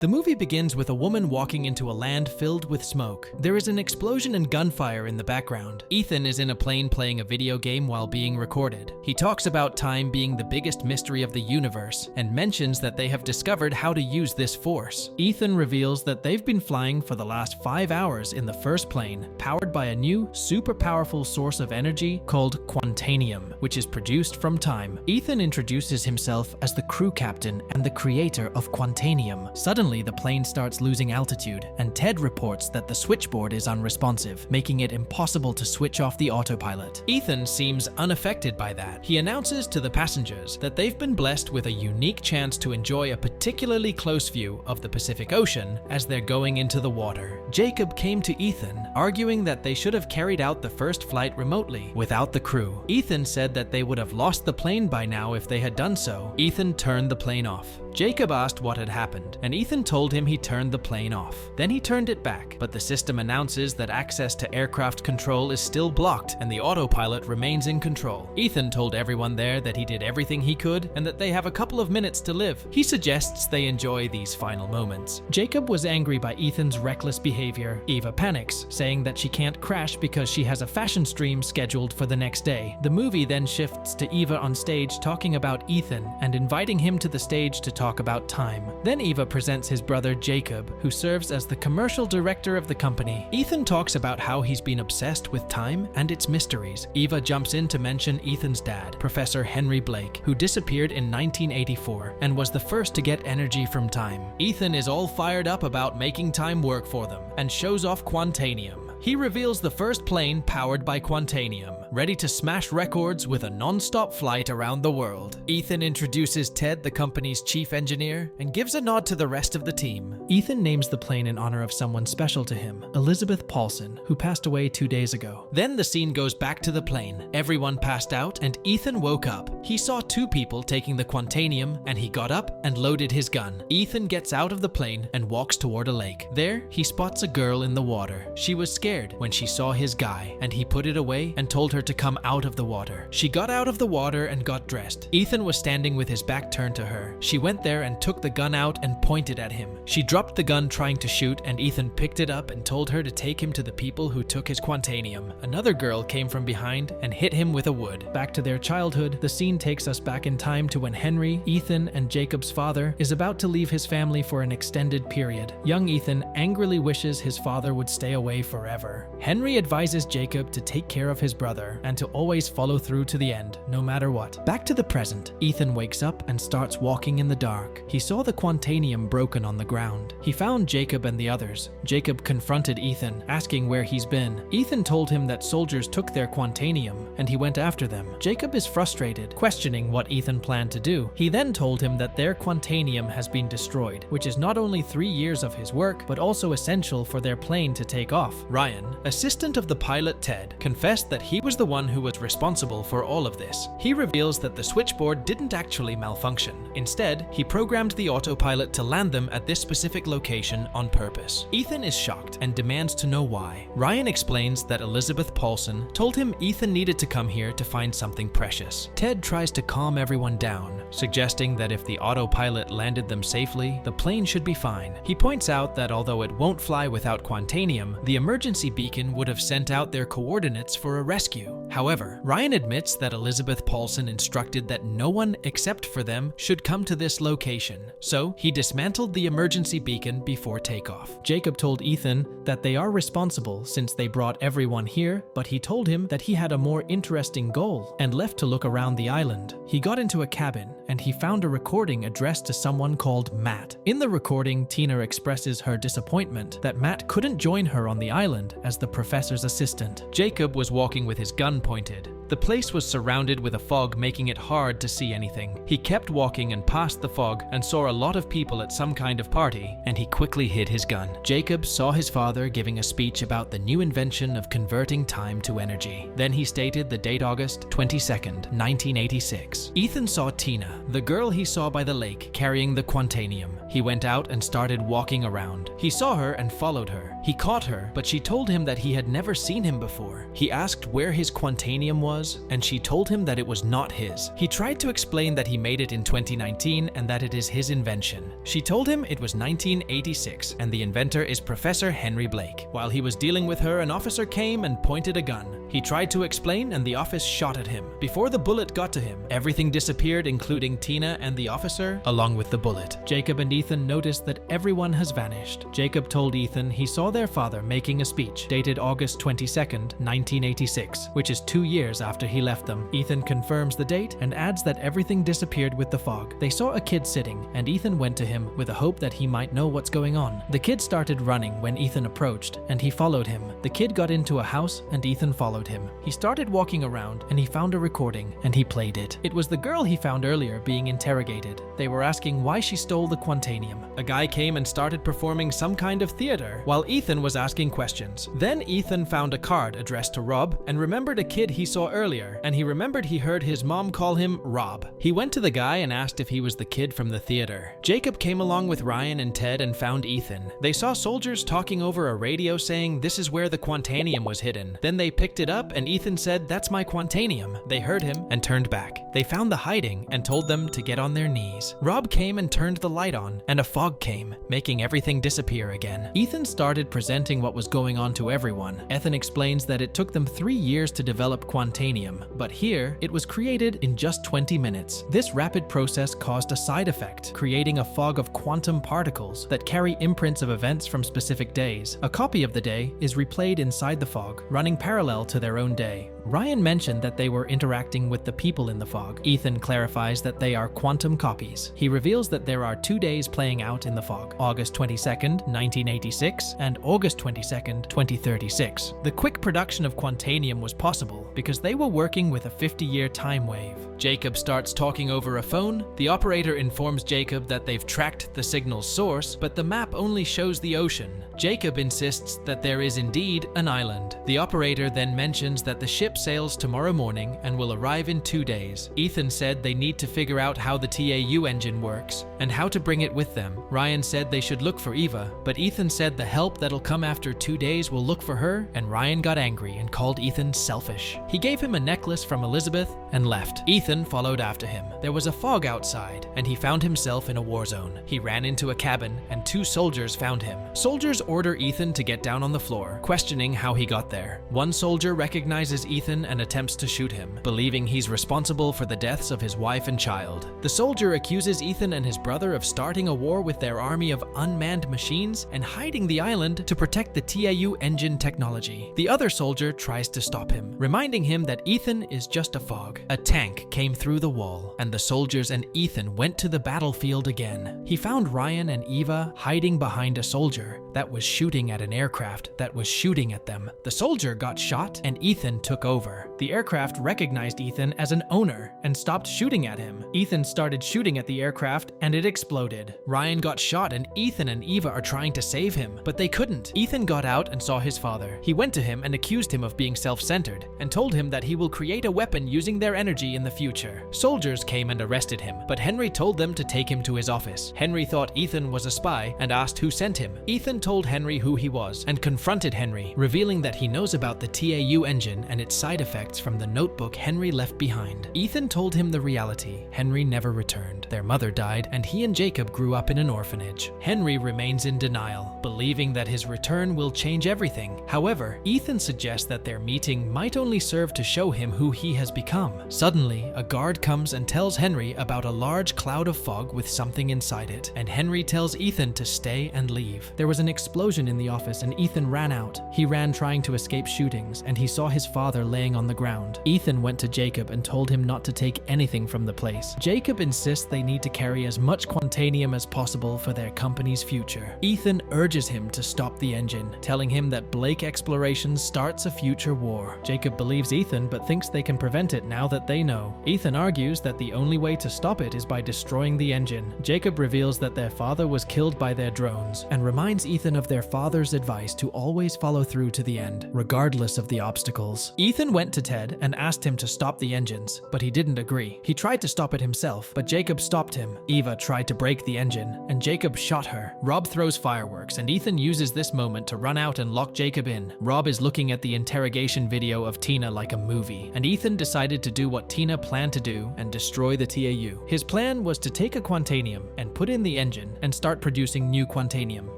The movie begins with a woman walking into a land filled with smoke. There is an explosion and gunfire in the background. Ethan is in a plane playing a video game while being recorded. He talks about time being the biggest mystery of the universe and mentions that they have discovered how to use this force. Ethan reveals that they've been flying for the last 5 hours in the first plane, powered by a new, super powerful source of energy called quantanium, which is produced from time. Ethan introduces himself as the crew captain and the creator of quantanium. Suddenly, the plane starts losing altitude, and Ted reports that the switchboard is unresponsive, making it impossible to switch off the autopilot. Ethan seems unaffected by that. He announces to the passengers that they've been blessed with a unique chance to enjoy a particularly close view of the Pacific Ocean as they're going into the water. Jacob came to Ethan, arguing that they should have carried out the first flight remotely, without the crew. Ethan said that they would have lost the plane by now if they had done so. Ethan turned the plane off. Jacob asked what had happened, and Ethan told him he turned the plane off. Then he turned it back, but the system announces that access to aircraft control is still blocked and the autopilot remains in control. Ethan told everyone there that he did everything he could and that they have a couple of minutes to live. He suggests they enjoy these final moments. Jacob was angry by Ethan's reckless behavior. Eva panics, saying that she can't crash because she has a fashion stream scheduled for the next day. The movie then shifts to Eva on stage talking about Ethan and inviting him to the stage to talk about time. Then Eva presents his brother Jacob, who serves as the commercial director of the company. Ethan talks about how he's been obsessed with time and its mysteries. Eva jumps in to mention Ethan's dad, Professor Henry Blake, who disappeared in 1984 and was the first to get energy from time. Ethan is all fired up about making time work for them and shows off quantanium. He reveals the first plane powered by quantanium, ready to smash records with a non-stop flight around the world. Ethan introduces Ted, the company's chief engineer, and gives a nod to the rest of the team. Ethan names the plane in honor of someone special to him, Elizabeth Paulson, who passed away 2 days ago. Then the scene goes back to the plane. Everyone passed out, and Ethan woke up. He saw 2 people taking the quantanium, and he got up and loaded his gun. Ethan gets out of the plane and walks toward a lake. There, he spots a girl in the water. She was scared when she saw his guy, and he put it away and told her to come out of the water. She got out of the water and got dressed. Ethan was standing with his back turned to her. She went there and took the gun out and pointed at him. She dropped the gun trying to shoot, and Ethan picked it up and told her to take him to the people who took his quantanium. Another girl came from behind and hit him with a wood. Back to their childhood, the scene takes us back in time to when Henry, Ethan, and Jacob's father is about to leave his family for an extended period. Young Ethan angrily wishes his father would stay away forever. Henry advises Jacob to take care of his brother and to always follow through to the end, no matter what. Back to the present, Ethan wakes up and starts walking in the dark. He saw the quantanium broken on the ground. He found Jacob and the others. Jacob confronted Ethan, asking where he's been. Ethan told him that soldiers took their quantanium, and he went after them. Jacob is frustrated, questioning what Ethan planned to do. He then told him that their quantanium has been destroyed, which is not only 3 years of his work, but also essential for their plane to take off. Ryan, assistant of the pilot Ted, confessed that he was the one who was responsible for all of this. He reveals that the switchboard didn't actually malfunction. Instead, he programmed the autopilot to land them at this specific location on purpose. Ethan is shocked and demands to know why. Ryan explains that Elizabeth Paulson told him Ethan needed to come here to find something precious. Ted tries to calm everyone down, suggesting that if the autopilot landed them safely, the plane should be fine. He points out that although it won't fly without quantanium, the emergency beacon would have sent out their coordinates for a rescue. However, Ryan admits that Elizabeth Paulson instructed that no one except for them should come to this location, so he dismantled the emergency beacon before takeoff. Jacob told Ethan that they are responsible since they brought everyone here, but he told him that he had a more interesting goal and left to look around the island. He got into a cabin and he found a recording addressed to someone called Matt. In the recording, Tina expresses her disappointment that Matt couldn't join her on the island as the professor's assistant. Jacob was walking with his gun pointed. The place was surrounded with a fog, making it hard to see anything. He kept walking and passed the fog and saw a lot of people at some kind of party, and he quickly hid his gun. Jacob saw his father giving a speech about the new invention of converting time to energy. Then he stated the date August 22nd, 1986. Ethan saw Tina, the girl he saw by the lake, carrying the quantanium. He went out and started walking around. He saw her and followed her. He caught her, but she told him that he had never seen him before. He asked where his Quantanium was, and she told him that it was not his. He tried to explain that he made it in 2019 and that it is his invention. She told him it was 1986 and the inventor is Professor Henry Blake. While he was dealing with her, an officer came and pointed a gun. He tried to explain and the officer shot at him. Before the bullet got to him, everything disappeared, including Tina and the officer, along with the bullet. Jacob and Ethan noticed that everyone has vanished. Jacob told Ethan he saw their father making a speech dated August 22nd, 1986, which is 2 years after he left them. Ethan confirms the date and adds that everything disappeared with the fog. They saw a kid sitting, and Ethan went to him with a hope that he might know what's going on. The kid started running when Ethan approached, and he followed him. The kid got into a house, and Ethan followed him. He started walking around, and he found a recording, and he played it. It was the girl he found earlier being interrogated. They were asking why she stole the Quantanium. A guy came and started performing some kind of theater while Ethan was asking questions. Then Ethan found a card addressed to Rob and remembered a kid he saw earlier, and he remembered he heard his mom call him Rob. He went to the guy and asked if he was the kid from the theater. Jacob came along with Ryan and Ted and found Ethan. They saw soldiers talking over a radio saying this is where the Quantanium was hidden. Then they picked it up and Ethan said, "That's my Quantanium." They heard him and turned back. They found the hiding and told them to get on their knees. Rob came and turned the light on, and a fog came, making everything disappear again. Ethan started presenting what was going on to everyone. Ethan explains that it took them 3 years to develop Quantanium, but here it was created in just 20 minutes. This rapid process caused a side effect, creating a fog of quantum particles that carry imprints of events from specific days. A copy of the day is replayed inside the fog, running parallel to their own day. Ryan mentioned that they were interacting with the people in the fog. Ethan clarifies that they are quantum copies. He reveals that there are 2 days playing out in the fog, August 22nd, 1986 and August 22nd, 2036. The quick production of Quantanium was possible because they were working with a 50-year time wave. Jacob starts talking over a phone. The operator informs Jacob that they've tracked the signal's source, but the map only shows the ocean. Jacob insists that there is indeed an island. The operator then mentions that the ship sails tomorrow morning and will arrive in 2 days. Ethan said they need to figure out how the TAU engine works and how to bring it with them. Ryan said they should look for Eva, but Ethan said the help that'll come after 2 days will look for her, and Ryan got angry and called Ethan selfish. He gave him a necklace from Elizabeth and left. Ethan followed after him. There was a fog outside, and he found himself in a war zone. He ran into a cabin, and 2 soldiers found him. Soldiers order Ethan to get down on the floor, questioning how he got there. One soldier recognizes Ethan and attempts to shoot him, believing he's responsible for the deaths of his wife and child. The soldier accuses Ethan and his brother of starting a war with their army of unmanned machines and hiding the island to protect the TAU engine technology. The other soldier tries to stop him, reminding him that Ethan is just a fog. A tank came through the wall, and the soldiers and Ethan went to the battlefield again. He found Ryan and Eva hiding behind a soldier that was shooting at an aircraft that was shooting at them. The soldier got shot and Ethan took over. The aircraft recognized Ethan as an owner and stopped shooting at him. Ethan started shooting at the aircraft and it exploded. Ryan got shot and Ethan and Eva are trying to save him, but they couldn't. Ethan got out and saw his father. He went to him and accused him of being self-centered and told him that he will create a weapon using their energy in the future. Soldiers came and arrested him, but Henry told them to take him to his office. Henry thought Ethan was a spy and asked who sent him. Ethan told Henry who he was and confronted Henry, revealing that he knows about the TAU engine and its side effects from the notebook Henry left behind. Ethan told him the reality. Henry never returned. Their mother died, and he and Jacob grew up in an orphanage. Henry remains in denial, believing that his return will change everything. However, Ethan suggests that their meeting might only serve to show him who he has become. Suddenly, a guard comes and tells Henry about a large cloud of fog with something inside it, and Henry tells Ethan to stay and leave. There was an explosion in the office and Ethan ran out. He ran trying to escape shootings, and he saw his father laying on the ground. Ethan went to Jacob and told him not to take anything from the place. Jacob insists they need to carry as much Quantanium as possible for their company's future. Ethan urges him to stop the engine, telling him that Blake Explorations starts a future war. Jacob believes Ethan but thinks they can prevent it now that they know. Ethan argues that the only way to stop it is by destroying the engine. Jacob reveals that their father was killed by their drones and reminds Ethan of their father's advice to always follow through to the end, regardless of the obstacles. Ethan went to Ted and asked him to stop the engines, but he didn't agree. He tried to stop it himself, but Jacob stopped him. Eva tried to break the engine, and Jacob shot her. Rob throws fireworks, and Ethan uses this moment to run out and lock Jacob in. Rob is looking at the interrogation video of Tina like a movie, and Ethan decided to do what Tina planned to do and destroy the TAU. His plan was to take a Quantanium and put in the engine and start producing new Quantanium.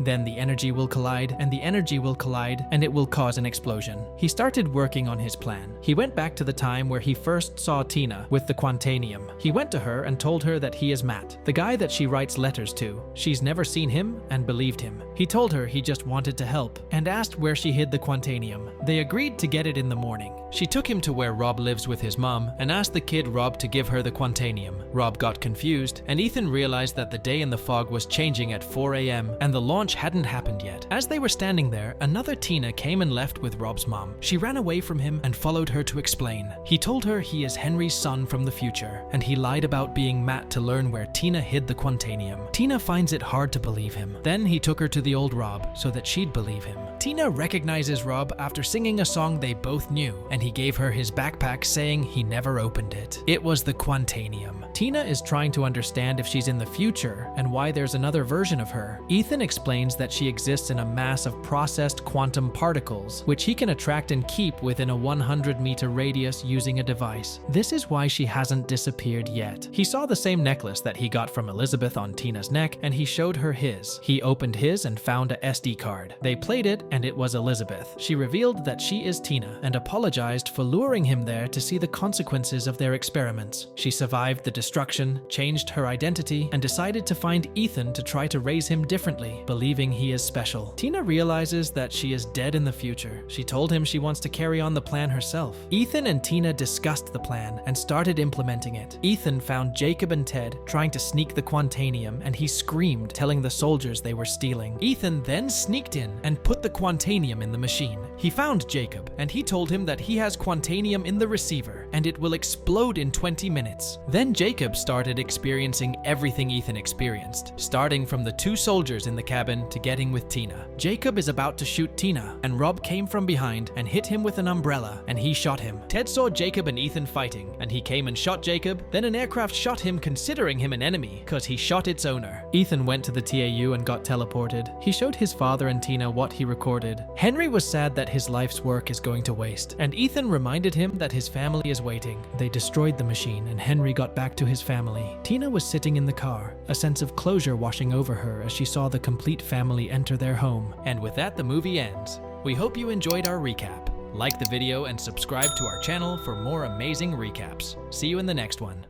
Then the energy will collide, and the energy will collide, and it will cause an explosion. He started working on his plan. He went back to the time where he first saw Tina with the Quantanium. He went to her and told her that he is Matt, the guy that she writes letters to. She's never seen him and believed him. He told her he just wanted to help and asked where she hid the Quantanium. They agreed to get it in the morning. She took him to where Rob lives with his mom and asked the kid Rob to give her the Quantanium. Rob got confused, and Ethan realized that the day in the fog was changing at 4 a.m. and the launch hadn't happened yet. As they were standing there, another Tina came and left with Rob's mom. She ran away from him and followed her to explain. He told her he is Henry's son from the future, and he lied about being Matt to learn where Tina hid the Quantanium. Tina finds it hard to believe him. Then he took her to the old Rob so that she'd believe him. Tina recognizes Rob after singing a song they both knew, and he gave her his backpack saying he never opened it. It was the Quantanium. Tina is trying to understand if she's in the future and why there's another version of her. Ethan explains that she exists in a mass of processed quantum particles, which he can attract and keep within a 100-meter radius using a device. This is why she hasn't disappeared yet. He saw the same necklace that he got from Elizabeth on Tina's neck, and he showed her his. He opened his and found a SD card. They played it, and it was Elizabeth. She revealed that she is Tina and apologized for luring him there to see the consequences of their experiments. She survived the destruction, changed her identity, and decided to find Ethan to try to raise him differently, believing he is special. Tina realizes that she is dead in the future. She told him she wants to carry on the plan herself. Ethan and Tina discussed the plan and started implementing it. Ethan found Jacob and Ted trying to sneak the Quantanium, and he screamed, telling the soldiers they were stealing. Ethan then sneaked in and put the Quantanium in the machine. He found Jacob, and he told him that he has Quantanium in the receiver, and it will explode in 20 minutes. Then Jacob started experiencing everything Ethan experienced, starting from the two soldiers in the cabin to getting with Tina. Jacob is about to shoot Tina, and Rob came from behind and hit him with an umbrella, and he shot him. Ted saw Jacob and Ethan fighting, and he came and shot Jacob. Then an aircraft shot him, considering him an enemy, cause he shot its owner. Ethan went to the TAU and got teleported. He showed his father and Tina what he recorded. Henry was sad that his life's work is going to waste, and Ethan reminded him that his family is waiting. They destroyed the machine, and Henry got back to his family. Tina was sitting in the car, a sense of closure washing over her as she saw the complete family enter their home. And with that, the movie ends. We hope you enjoyed our recap. Like the video and subscribe to our channel for more amazing recaps. See you in the next one.